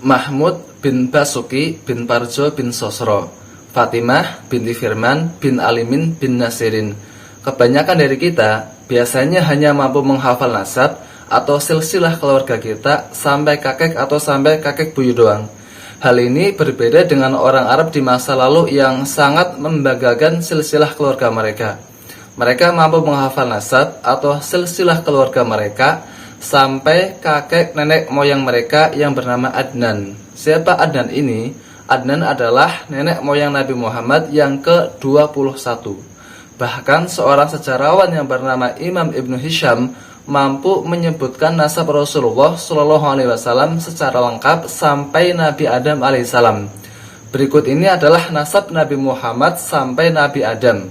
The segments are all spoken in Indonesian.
Mahmud bin Basuki bin Parjo bin Sosro, Fatimah binti Firman bin Alimin bin Nasirin. Kebanyakan dari kita biasanya hanya mampu menghafal nasab atau silsilah keluarga kita sampai kakek atau sampai kakek buyut doang. Hal ini berbeda dengan orang Arab di masa lalu yang sangat membanggakan silsilah keluarga mereka. Mereka mampu menghafal nasab atau silsilah keluarga mereka sampai kakek nenek moyang mereka yang bernama Adnan. Siapa Adnan ini? Adnan adalah nenek moyang Nabi Muhammad yang ke-21. Bahkan seorang sejarawan yang bernama Imam Ibnu Hisham mampu menyebutkan nasab Rasulullah SAW secara lengkap sampai Nabi Adam alaihissalam. Berikut ini adalah nasab Nabi Muhammad sampai Nabi Adam.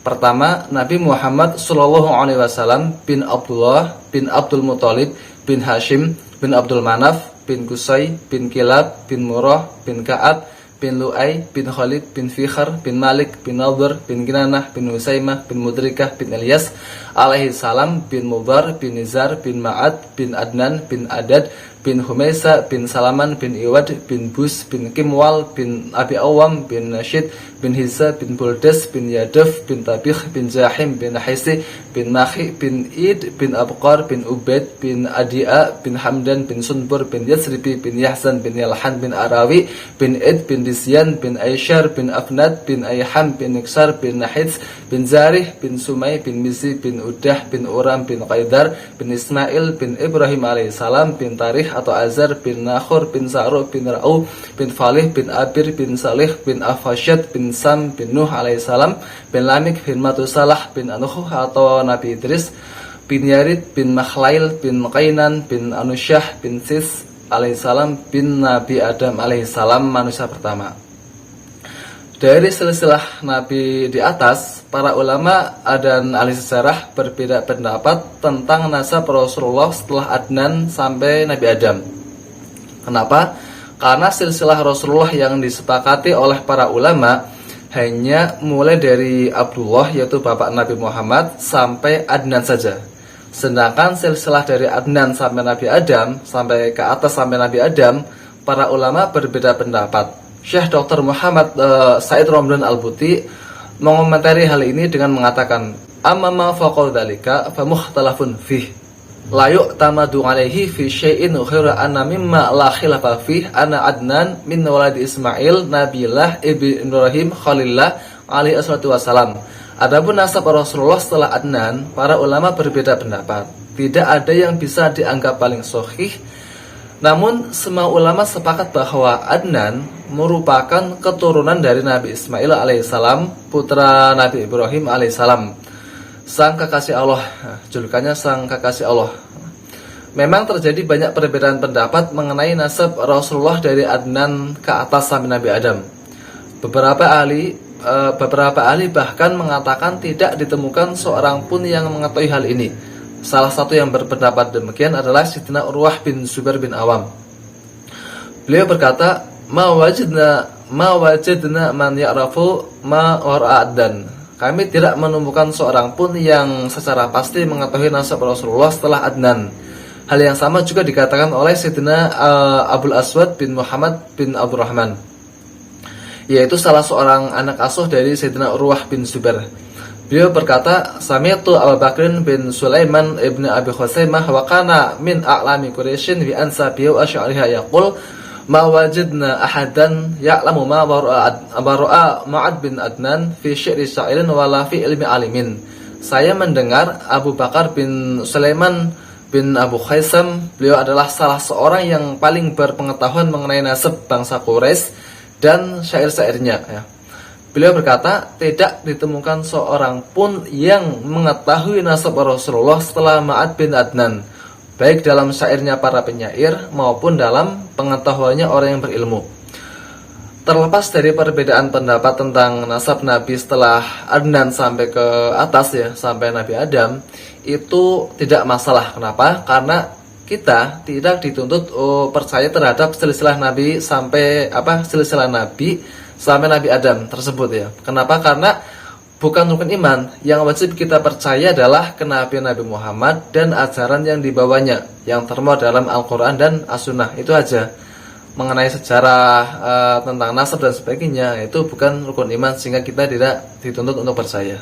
Pertama, Nabi Muhammad SAW bin Abdullah bin Abdul Muthalib bin Hashim bin Abdul Manaf bin Qusay bin Kilab bin Murrah bin Ka'ab bin Lu'ay bin Khalid bin Fikhar bin Malik bin Nadhr bin Kinanah bin Husaimah bin Mudrikah bin Ilyas alaihi salam bin Mudhar bin Nizar bin Ma'ad bin Adnan bin Adad bin Humaisa bin Salaman bin Iwad bin Bus bin Kimwal bin Abi Awam bin Nashid bin Hizza bin Buldas bin Yadaf bin Tabikh bin Zahim bin Haisi bin Makhi bin Id bin Abqar bin Ubaid bin Adi'a bin Hamdan bin Sunbur bin Yasribi bin Yahsan bin Yalhan bin Arawi bin Id bin Disyan bin Aisyar bin Afnad bin Ayham bin Niksar bin Nahidz bin Zarih bin Sumay bin Mizi bin Udah bin Uram bin Qaidar bin Ismail bin Ibrahim alaihissalam bin Tarikh atau Azar bin Nakhur bin Sa'ru bin Ra'u bin Falih bin Abir bin Salih bin Afashad bin Sam bin Nuh alaihissalam bin Lamik bin Matusalah bin Anuh atau Nabi Idris bin Yarid bin Makhlail bin Qainan bin Anusyah bin Sis alaihissalam bin Nabi Adam alaihissalam, manusia pertama. Dari silsilah Nabi di atas, para ulama dan ahli sejarah berbeda pendapat tentang nasab Rasulullah setelah Adnan sampai Nabi Adam. Kenapa? Karena silsilah Rasulullah yang disepakati oleh para ulama hanya mulai dari Abdullah, yaitu bapak Nabi Muhammad, sampai Adnan saja. Sedangkan silsilah dari Adnan sampai Nabi Adam, sampai ke atas sampai Nabi Adam, para ulama berbeda pendapat. Syekh Dr. Muhammad Said Ramdan Al-Buti mengomentari hal ini dengan mengatakan, amma ma faqal dzalika fa mukhtalafun fih la yu'tamadu alaihi fi syai'in ghairu anna mimma la khilafa fih ana Adnan min waladi Ismail Nabilah ibn Ibrahim Khalillah alaihi wassalatu wassalam. Adapun nasab Rasulullah setelah Adnan, para ulama berbeda pendapat. Tidak ada yang bisa dianggap paling sahih. Namun semua ulama sepakat bahwa Adnan merupakan keturunan dari Nabi Ismail alaihissalam, putra Nabi Ibrahim alaihissalam, sang kekasih Allah. Julukannya sang kekasih Allah. Memang terjadi banyak perbedaan pendapat mengenai nasab Rasulullah dari Adnan ke atas sampai Nabi Adam. Beberapa ahli bahkan mengatakan tidak ditemukan seorang pun yang mengetahui hal ini. Salah satu yang berpendapat demikian adalah Sayyidina Urwah bin Zubair bin Awam. Beliau berkata, ma wajadna man ya'rafu ma wara'addan. Kami tidak menemukan seorang pun yang secara pasti mengetahui nasab Rasulullah setelah Adnan. Hal yang sama juga dikatakan oleh Sayyidina Abul Aswad bin Muhammad bin Abdurrahman, yaitu salah seorang anak asuh dari Sayyidina Urwah bin Zubair. Beliau berkata, sami'tu Abu Bakrin bin Sulaiman ibn Abi Khusaimah wa kana min a'lami Quraisyin bi ansabihi wa asy'ariha yaqul ma wajadna ahadan ya'lamu ma wara'a Ma'ad bin Adnan fi syi'ri sya'irin wala fi ilmi alimin. Saya mendengar Abu Bakar bin Sulaiman bin Abu Khaisam, beliau adalah salah seorang yang paling berpengetahuan mengenai nasab bangsa Quraisy dan syair-syairnya, ya. Beliau berkata, tidak ditemukan seorang pun yang mengetahui nasab Rasulullah setelah Ma'ad bin Adnan, baik dalam syairnya para penyair maupun dalam pengetahuannya orang yang berilmu. Terlepas dari perbedaan pendapat tentang nasab Nabi setelah Adnan sampai ke atas, ya, sampai Nabi Adam, itu tidak masalah. Kenapa? Karena kita tidak dituntut percaya terhadap silsilah Nabi sampai silsilah Nabi sampai Nabi Adam tersebut, ya. Kenapa? Karena bukan rukun iman. Yang wajib kita percaya adalah kenabian Nabi Muhammad dan ajaran yang dibawanya, yang termuat dalam Al-Quran dan As-Sunnah. Itu aja. mengenai sejarah tentang nasab dan sebagainya, itu bukan rukun iman sehingga kita tidak dituntut untuk percaya.